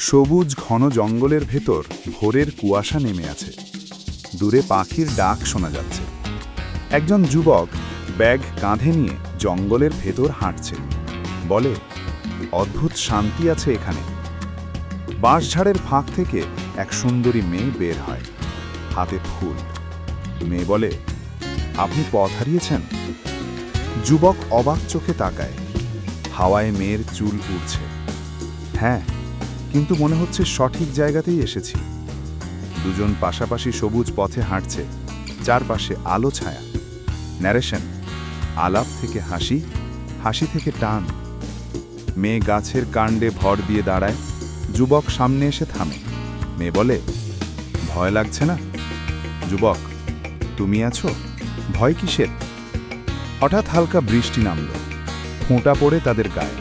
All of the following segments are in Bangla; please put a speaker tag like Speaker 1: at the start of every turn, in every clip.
Speaker 1: সবুজ ঘন জঙ্গলের ভেতর ভোরের কুয়াশা নেমে আছে। দূরে পাখির ডাক শোনা যাচ্ছে। একজন যুবক ব্যাগ কাঁধে নিয়ে জঙ্গলের ভেতর হাঁটছে। বলে, অদ্ভুত শান্তি আছে এখানে। বাঁশঝাড়ের ফাঁক থেকে এক সুন্দরী মেয়ে বের হয়, হাতে ফুল। মেয়ে বলে, আপনি পথ হারিয়েছেন? যুবক অবাক চোখে তাকায়। হাওয়ায় মেয়ের চুল উড়ছে। হ্যাঁ, কিন্তু মনে হচ্ছে সঠিক জায়গাতেই এসেছি। দুজন পাশাপাশি সবুজ পথে হাঁটছে, চারপাশে আলো ছায়া। ন্যারেশন, আলাপ থেকে হাসি, হাসি থেকে টান। মেয়ে গাছের কাণ্ডে ভর দিয়ে দাঁড়ায়। যুবক সামনে এসে থামে। মেয়ে বলে, ভয় লাগছে না? যুবক, তুমি আছো, ভয় কিসের? হঠাৎ হালকা বৃষ্টি নামল, ফোঁটা পড়ে তাদের গায়ে।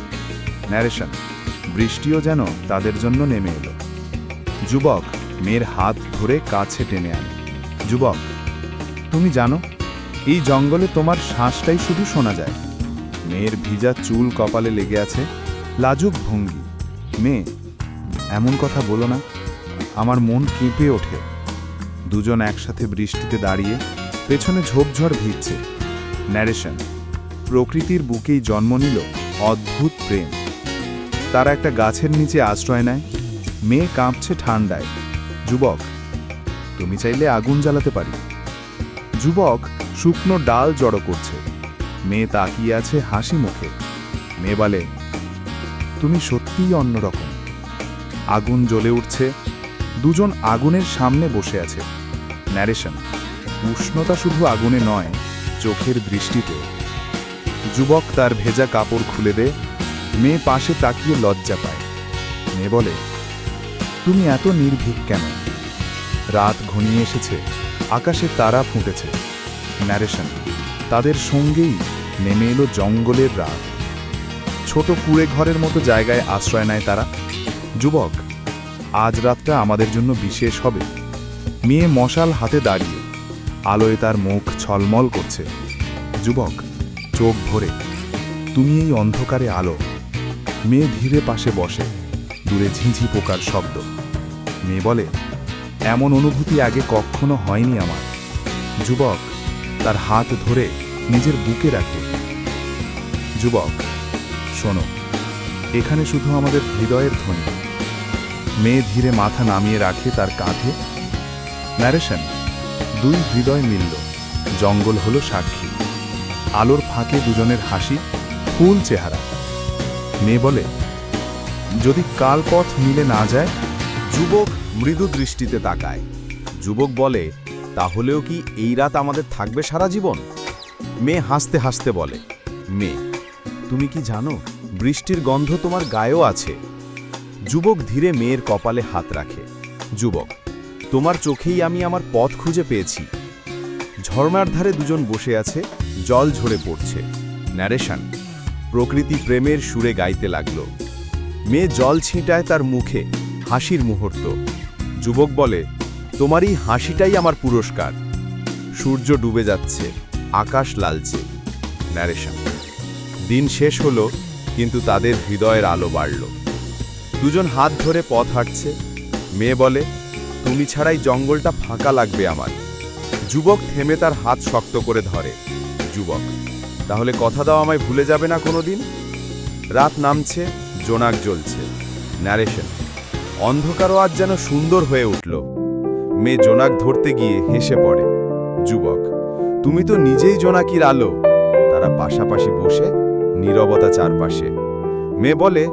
Speaker 1: ন্যারেশন, বৃষ্টিও যেন তাদের জন্য নেমে এলো। যুবক মেয়ের হাত ধরে কাছে টেনে আনে। যুবক, তুমি জানো, এই জঙ্গলে তোমার শ্বাসটাই শুধু শোনা যায়। মেয়ের ভিজা চুল কপালে লেগে আছে, লাজুক ভঙ্গি। মেয়ে, এমন কথা বলো না, আমার মন কেঁপে ওঠে। দুজন একসাথে বৃষ্টিতে দাঁড়িয়ে, পেছনে ঝোপঝড় ভিজছে। ন্যারেশন, প্রকৃতির বুকেই জন্ম নিল অদ্ভুত প্রেম। তারা একটা গাছের নিচে আশ্রয় নেয়। মেয়ে কাঁপছে ঠান্ডায়। যুবক, তুমি চাইলে আগুন জ্বালাতে পারি। যুবক শুকনো ডাল জড়ো করছে। মেয়ে তাকিয়ে আছে হাসি মুখে। মেয়ে বলে, তুমি সত্যিই অন্যরকম। আগুন জ্বলে উঠছে। দুজন আগুনের সামনে বসে আছে। ন্যারেশন, উষ্ণতা শুধু আগুনে নয়, চোখের দৃষ্টিতে। যুবক তার ভেজা কাপড় খুলে দেয়। মেয়ে পাশে তাকিয়ে লজ্জা পায়। মেয়ে বলে, তুমি এত নির্ভীক কেন? রাত ঘনিয়ে এসেছে, আকাশে তারা ফুটেছে। ন্যারেশন, তাদের সঙ্গেই নেমে এলো জঙ্গলের রাত। ছোট কুঁড়ে ঘরের মতো জায়গায় আশ্রয় নেয় তারা। যুবক, আজ রাতটা আমাদের জন্য বিশেষ হবে। মেয়ে মশাল হাতে দাঁড়িয়ে, আলোয় তার মুখ ছলমল করছে। যুবক চোখ ভরে, তুমি এই অন্ধকারে আলো। মেয়ে ধীরে পাশে বসে। দূরে ঝিঁঝি পোকার শব্দ। মেয়ে বলে, এমন অনুভূতি আগে কখনো হয়নি আমার। যুবক তার হাত ধরে নিজের বুকে রাখে। যুবক, শোনো, এখানে শুধু আমাদের হৃদয়ের ধ্বনি। মেয়ে ধীরে মাথা নামিয়ে রাখে তার কাঁধে। ন্যারেশন, দুই হৃদয় মিলল। জঙ্গল হলো সাক্ষী। আলোর ফাঁকে দুজনের হাসি, ফুল চেহারা। মেয়ে বলে, যদি কাল পথ মিলে না যায়?
Speaker 2: যুবক মৃদু দৃষ্টিতে তাকায়। যুবক বলে, তাহলেও কি এই রাত আমাদের থাকবে সারা জীবন? মেয়ে হাসতে হাসতে বলে, মেয়ে, তুমি কি জানো, বৃষ্টির গন্ধ তোমার গায়েও আছে। যুবক ধীরে মেয়ের কপালে হাত রাখে। যুবক, তোমার চোখেই আমি আমার পথ খুঁজে পেয়েছি। ঝর্ণার ধারে দুজন বসে আছে, জল ঝরে পড়ছে। ন্যারেশন, প্রকৃতি প্রেমের সুরে গাইতে লাগল। মেয়ে জল ছিটায় তার মুখে, হাসির মুহূর্ত। যুবক বলে, তোমার এই হাসিটাই আমার পুরস্কার। সূর্য ডুবে যাচ্ছে, আকাশ লালচে। ন্যারেশন, দিন শেষ হলো, কিন্তু তাদের হৃদয়ের আলো বাড়ল। দুজন হাত ধরে পথ হাঁটছে। মেয়ে বলে, তুমি ছাড়াই জঙ্গলটা ফাঁকা লাগবে আমার। যুবক থেমে তার হাত শক্ত করে ধরে। যুবক, তাহলে কথা দাও আমায় ভুলে যাবে না কোনোদিন? রাত নামছে, জোনাক জ্বলছে। ন্যারেশন, অন্ধকারও আজ যেন সুন্দর হয়ে উঠল। মেয়ে জোনাক ধরতে গিয়ে হেসে পড়ে। যুবক, তুমি তো নিজেই জোনাকির আলো। তারা পাশাপাশি বসে, নীরবতা চারপাশে। মেয়ে বলে,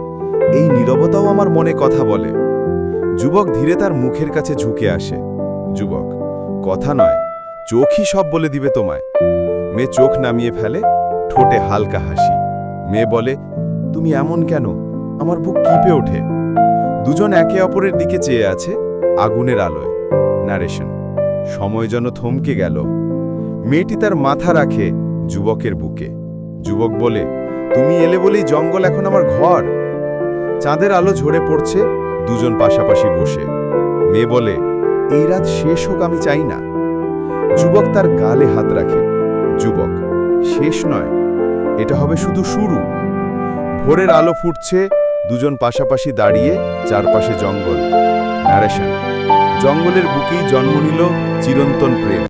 Speaker 2: এই নীরবতাও আমার মনে কথা বলে। যুবক ধীরে তার মুখের কাছে ঝুঁকে আসে। যুবক, কথা নয়, চোখই সব বলে দিবে তোমায়। মেয়ে চোখ নামিয়ে ফেলে, ঠোঁটে হালকা হাসি। মেয়ে বলে, তুমি এমন কেন? আমার বুক কিপে ওঠে। দুজন একে অপরের দিকে চেয়ে আছে, আগুনের আলোয়। ন্যারেশন, সময় যেন থমকে গেল। মেয়েটি তার মাথা রাখে যুবকের বুকে। যুবক বলে, তুমি এলে বলেই জঙ্গল এখন আমার ঘর। চাঁদের আলো ঝরে পড়ছে, দুজন পাশাপাশি বসে। মেয়ে বলে, এই রাত শেষ হোক আমি চাই না। যুবক তার গালে হাত রাখে। যুবক, শেষ নয়, এটা হবে শুধু শুরু। ভোরের আলো ফুটছে, দুজন পাশাপাশি দাঁড়িয়ে, চারপাশে জঙ্গল। ন্যারেশন। জঙ্গলের বুকেই জন্ম নিল চিরন্তন প্রেম।